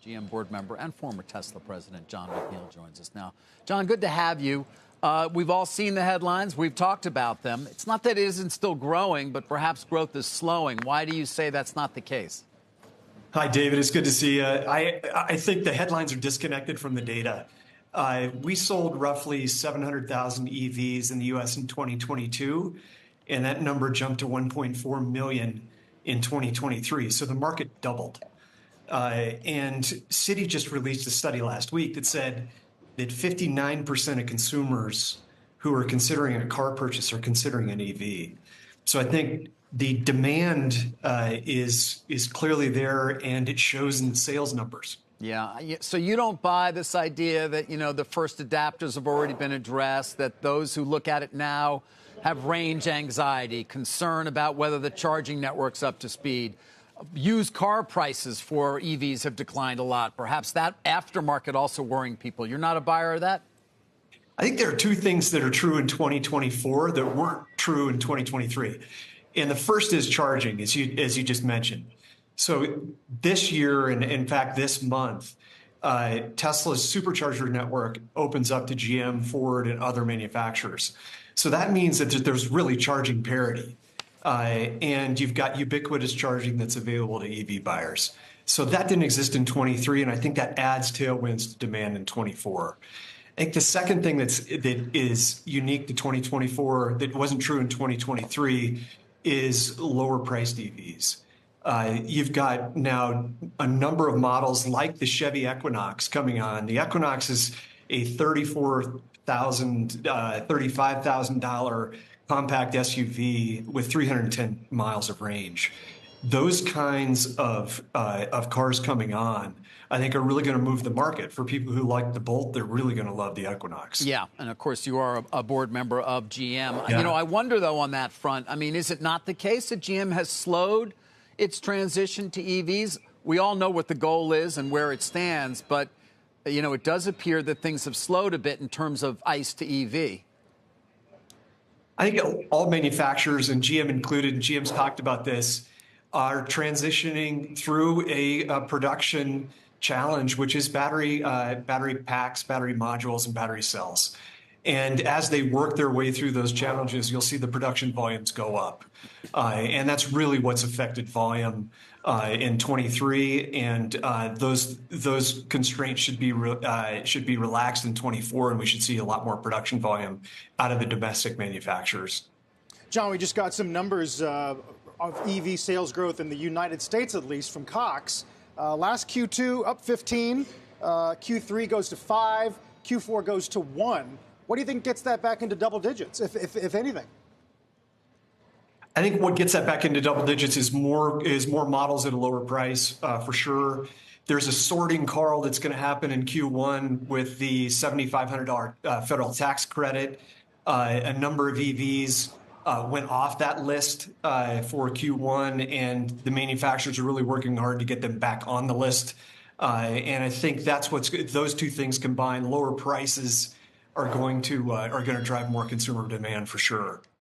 GM board member and former Tesla president Jon McNeill joins us now. Jon, good to have you. We've all seen the headlines. We've talked about them. It's not that it isn't still growing, but perhaps growth is slowing. Why do you say that's not the case? Hi, David. It's good to see you. I think the headlines are disconnected from the data. We sold roughly 700,000 EVs in the U.S. in 2022, and that number jumped to 1.4 million in 2023. So the market doubled. And Citi just released a study last week that said that 59% of consumers who are considering a car purchase are considering an EV. So I think the demand is clearly there, and it shows in the sales numbers. Yeah. So you don't buy this idea that, the first adapters have already been addressed, that those who look at it now have range anxiety, concern about whether the charging network's up to speed. Used car prices for EVs have declined a lot. Perhaps that aftermarket also worrying people. You're not a buyer of that? I think there are two things that are true in 2024 that weren't true in 2023. And the first is charging, as you just mentioned. So this year, and in fact this month, Tesla's supercharger network opens up to GM, Ford, and other manufacturers. So that means that there's really charging parity. And you've got ubiquitous charging that's available to EV buyers. So that didn't exist in 23, and I think that adds tailwinds to demand in 24. I think the second thing that is unique to 2024 that wasn't true in 2023 is lower priced EVs. You've got now a number of models like the Chevy Equinox coming on. The Equinox is a $35,000 compact SUV with 310 miles of range. Those kinds of cars coming on, I think, are really going to move the market. For people who like the Bolt, they're really going to love the Equinox. Yeah, and of course, you are a board member of GM. Yeah. I wonder, though, on that front, is it not the case that GM has slowed its transition to EVs? We all know what the goal is and where it stands, but, it does appear that things have slowed a bit in terms of ICE to EV. I think all manufacturers, and GM included, and GM's talked about this, are transitioning through a production challenge, which is battery packs, battery modules, and battery cells. And as they work their way through those challenges, you'll see the production volumes go up. And that's really what's affected volume in 23. And those constraints should be relaxed in 24, and we should see a lot more production volume out of the domestic manufacturers. Jon, we just got some numbers of EV sales growth in the United States, at least, from Cox. Last Q2, up 15. Q3 goes to 5. Q4 goes to 1. What do you think gets that back into double digits, if anything? I think what gets that back into double digits is more models at a lower price, for sure. There's a sorting, Carl, that's going to happen in Q1 with the $7,500 federal tax credit. A number of EVs went off that list for Q1, and the manufacturers are really working hard to get them back on the list. And I think that's those two things combined. Lower prices are going to drive more consumer demand for sure.